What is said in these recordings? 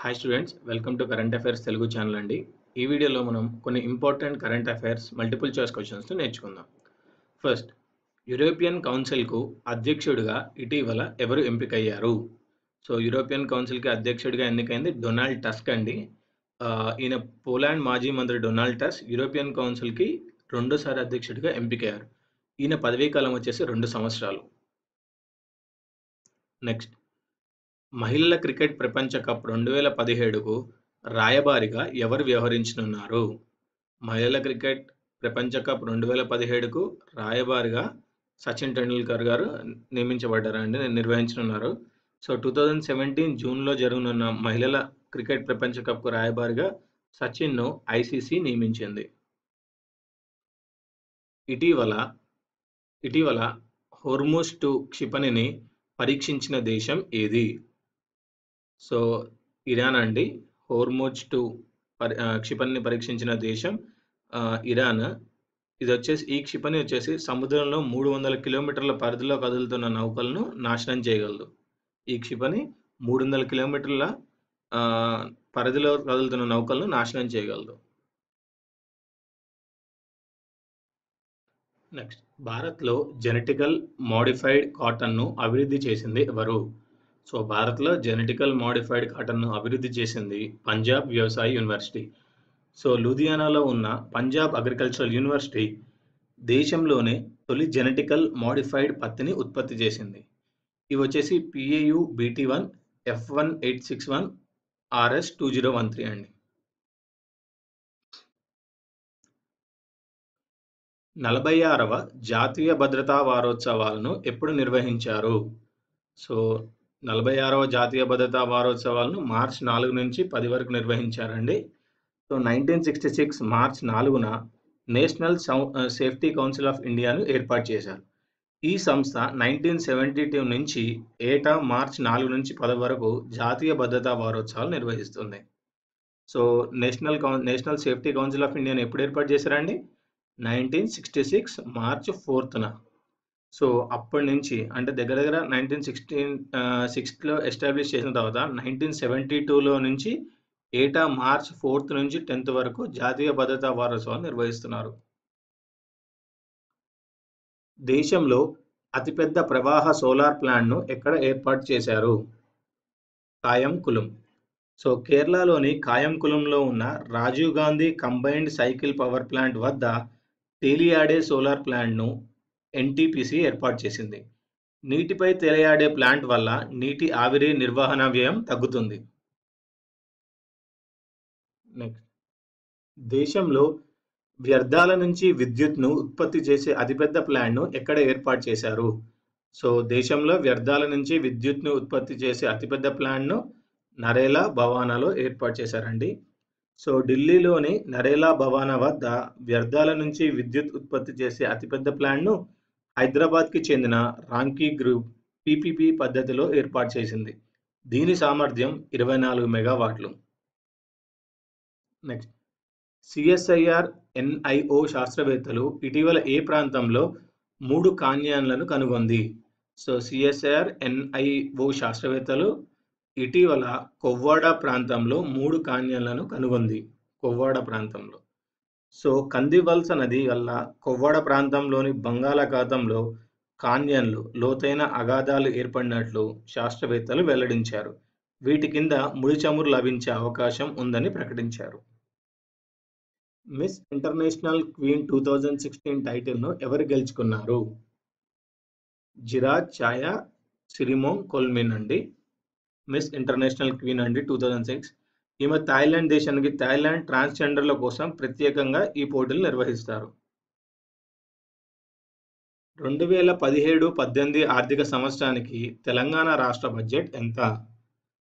Hi students, welcome to current affairs Telugu channel అండి. ఈ వీడియోలో మనం కొన్ని important current affairs multiple choice questions నేర్చుకుందాం. ఫస్ట్, యూరోపియన్ కౌన్సిల్కు అధ్యక్షుడిగా ఇటీవల ఎవరు ఎంపికయ్యారు? సో యూరోపియన్ కౌన్సిల్కి అధ్యక్షుడిగా ఎన్నికైంది డొనాల్డ్ టస్క్ అండి. ఈయన పోలాండ్ మాజీ మంత్రి డొనాల్డ్ టస్క్ యూరోపియన్ కౌన్సిల్కి రెండోసారి అధ్యక్షుడిగా ఎంపికయ్యారు. ఈయన పదవీ కాలం వచ్చేసి 2 సంవత్సరాలు. నెక్స్ట్, మహిళల క్రికెట్ ప్రపంచ కప్ 2017కు రాయబారిగా ఎవరు వ్యవహరించనున్నారు? మహిళల క్రికెట్ ప్రపంచ కప్ 2017కు రాయబారిగా సచిన్ టెండూల్కర్ గారు నియమించబడ్డారండి, నిర్వహించనున్నారు. సో 2017 జూన్లో జరగనున్న మహిళల క్రికెట్ ప్రపంచ కప్కు రాయబారిగా సచిన్ను ఐసీసీ నియమించింది. ఇటీవల హోర్ముజ్ 2 క్షిపణిని పరీక్షించిన దేశం ఏది? సో ఇరాన్ అండి. హోర్ముజ్ 2 క్షిపణిని పరీక్షించిన దేశం ఇరాన్. ఈ క్షిపణి వచ్చేసి సముద్రంలో 300 కిలోమీటర్ల పరిధిలో కదులుతున్న నౌకలను నాశనం చేయగలదు. ఈ క్షిపణి 300 కిలోమీటర్ల పరిధిలో కదులుతున్న నౌకలను నాశనం చేయగలదు. నెక్స్ట్, భారత్లో జెనెటికల్ మోడిఫైడ్ కాటన్ను అభివృద్ధి చేసింది ఎవరు? సో భారత్లో జెనెటికల్ మోడిఫైడ్ కాటన్ను అభివృద్ధి చేసింది పంజాబ్ వ్యవసాయ యూనివర్సిటీ. సో లూధియానాలో ఉన్న పంజాబ్ అగ్రికల్చరల్ యూనివర్సిటీ దేశంలోనే తొలి జెనెటికల్ మోడిఫైడ్ పత్తిని ఉత్పత్తి చేసింది. ఇవి వచ్చేసి PAU BT1 F1861 RS 2013 అండి. 46వ జాతీయ భద్రతా వారోత్సవాలను ఎప్పుడు నిర్వహించారు? సో 46వ జాతీయ భద్రతా వారోత్సవాలను మార్చి 4 నుంచి 10 వరకు నిర్వహించారండి. సో 1966 మార్చ్ 4న నేషనల్ సేఫ్టీ కౌన్సిల్ ఆఫ్ ఇండియాను ఏర్పాటు చేశారు. ఈ సంస్థ 1972 నుంచి ఏటా మార్చి 4 నుంచి 10 వరకు జాతీయ భద్రతా వారోత్సవాలు నిర్వహిస్తుంది. So national safety council of ఇండియాను ఎప్పుడు ఏర్పాటు చేశారండి? 1966 మార్చ్ 4న. సో అప్పటి నుంచి అంటే దగ్గర 1966లో ఎస్టాబ్లిష్ చేసిన తర్వాత 1972లో నుంచి ఏటా మార్చ్ 4th నుంచి 10th వరకు జాతీయ భద్రతా వారోత్సవాలు నిర్వహిస్తున్నారు. దేశంలో అతిపెద్ద ప్రవాహ సోలార్ ప్లాంట్ను ఎక్కడ ఏర్పాటు చేశారు? కాయంకులం. సో కేరళలోని కాయంకులంలో ఉన్న Rajiv Gandhi combined cycle power plant వద్ద తేలియాడే సోలార్ ప్లాంట్ను NTPC ఏర్పాటు చేసింది. నీటిపై తేలియాడే ప్లాంట్ వల్ల నీటి ఆవిరి నిర్వహణ వ్యయం తగ్గుతుంది. నెక్స్ట్, దేశంలో వ్యర్థాల నుంచి విద్యుత్ను ఉత్పత్తి చేసే అతిపెద్ద ప్లాంట్ను ఎక్కడ ఏర్పాటు చేశారు? సో దేశంలో వ్యర్థాల నుంచి విద్యుత్ను ఉత్పత్తి చేసే అతిపెద్ద ప్లాంట్ను నరేలా భవానాలో ఏర్పాటు చేశారండి. సో ఢిల్లీలోని నరేలా భవానా వద్ద వ్యర్థాల నుంచి విద్యుత్ ఉత్పత్తి చేసే అతిపెద్ద ప్లాంట్ను హైదరాబాద్కి చెందిన రాంకీ గ్రూప్ PPP పద్ధతిలో ఏర్పాటు చేసింది. దీని సామర్థ్యం 24 మెగావాట్లు. నెక్స్ట్, CSIR NIO శాస్త్రవేత్తలు ఇటీవల ఏ ప్రాంతంలో 3 కాన్యాన్లను కనుగొంది? సో CSIR NIO శాస్త్రవేత్తలు ఇటీవల కొవ్వాడ ప్రాంతంలో 3 కాన్యాన్లను కనుగొంది. కొవ్వాడ ప్రాంతంలో. సో కందివల్స నది వల్ల కొవ్వాడ ప్రాంతంలోని బంగాళాఖాతంలో కాన్యన్లు లోతైన అగాధాలు ఏర్పడినట్లు శాస్త్రవేత్తలు వెల్లడించారు. వీటి కింద ముడి చమురు లభించే అవకాశం ఉందని ప్రకటించారు. మిస్ ఇంటర్నేషనల్ క్వీన్ 2016 టైటిల్ను ఎవరు గెలుచుకున్నారు? జిరాజ్ ఛాయా సిరిమోన్ కొల్మిన్ అండి. మిస్ ఇంటర్నేషనల్ క్వీన్ అండి 2006. ఈమె థాయిలాండ్ దేశానికి థాయిలాండ్ ట్రాన్స్జెండర్ల కోసం ప్రత్యేకంగా ఈ పోటీలు నిర్వహిస్తారు. 2017-18 ఆర్థిక సంవత్సరానికి తెలంగాణ రాష్ట్ర బడ్జెట్ ఎంత?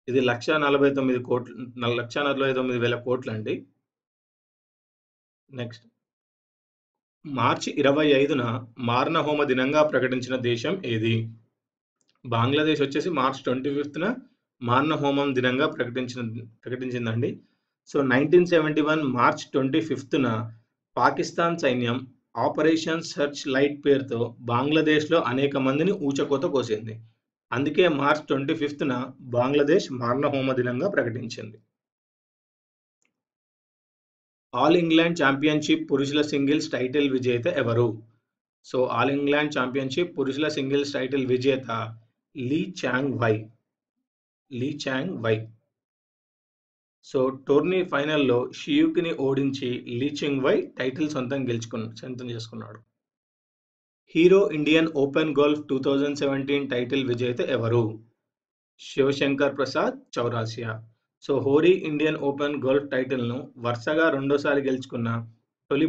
ఇది 1,49,000 కోట్లు అండి. నెక్స్ట్, మార్చి 25న మారణహోమ దినంగా ప్రకటించిన దేశం ఏది? బంగ్లాదేశ్ వచ్చేసి మార్చ్ 25న మారణహోమం దినంగా ప్రకటించిందండి. సో 1971 మార్చ్ 25న పాకిస్తాన్ సైన్యం ఆపరేషన్ సర్చ్ లైట్ పేరుతో బంగ్లాదేశ్లో అనేక మందిని ఊచకోత కోసింది. అందుకే మార్చ్ 25న బంగ్లాదేశ్ మారణహోమ దినంగా ప్రకటించింది. ఆల్ ఇంగ్లాండ్ ఛాంపియన్‌షిప్ పురుషుల సింగిల్స్ టైటిల్ విజేత ఎవరు? సో, ఆల్ ఇంగ్లాండ్ ఛాంపియన్‌షిప్ పురుషుల సింగిల్స్ టైటిల్ విజేత Lee Chong Wei. Lee Chong Wei. So, tourney ఫైనల్‌లో షియుకిని ఓడించి లీ చెంగ్ వై టైటిల్ సొంతం చేసుకున్నాడు. Hero Indian Open golf 2017 title విజేత ఎవరు? Shivshankar Prasad Chawrasia. So, Hero Indian Open golf టైటిల్‌ను వరుసగా రెండోసారి గెలుచుకున్న తొలి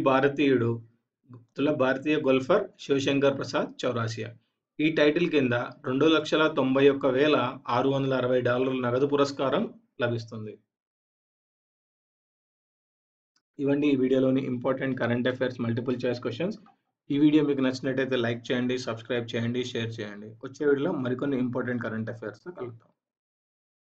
భారతీయ గోల్ఫర్ శివశంకర్ ప్రసాద్ చౌరాసియా. ఈ టైటిల్ కింద $2,91,660 నగదు పురస్కారం లభిస్తుంది. ఇవన్నీ ఈ వీడియోలోని important current affairs multiple choice questions. ఈ వీడియో మీకు నచ్చినట్టయితే లైక్ చేయండి, సబ్స్క్రైబ్ చేయండి, షేర్ చేయండి. వచ్చే వీడియోలో మరికొన్ని ఇంపార్టెంట్ కరెంట్ అఫైర్స్‌తో కలుద్దాం.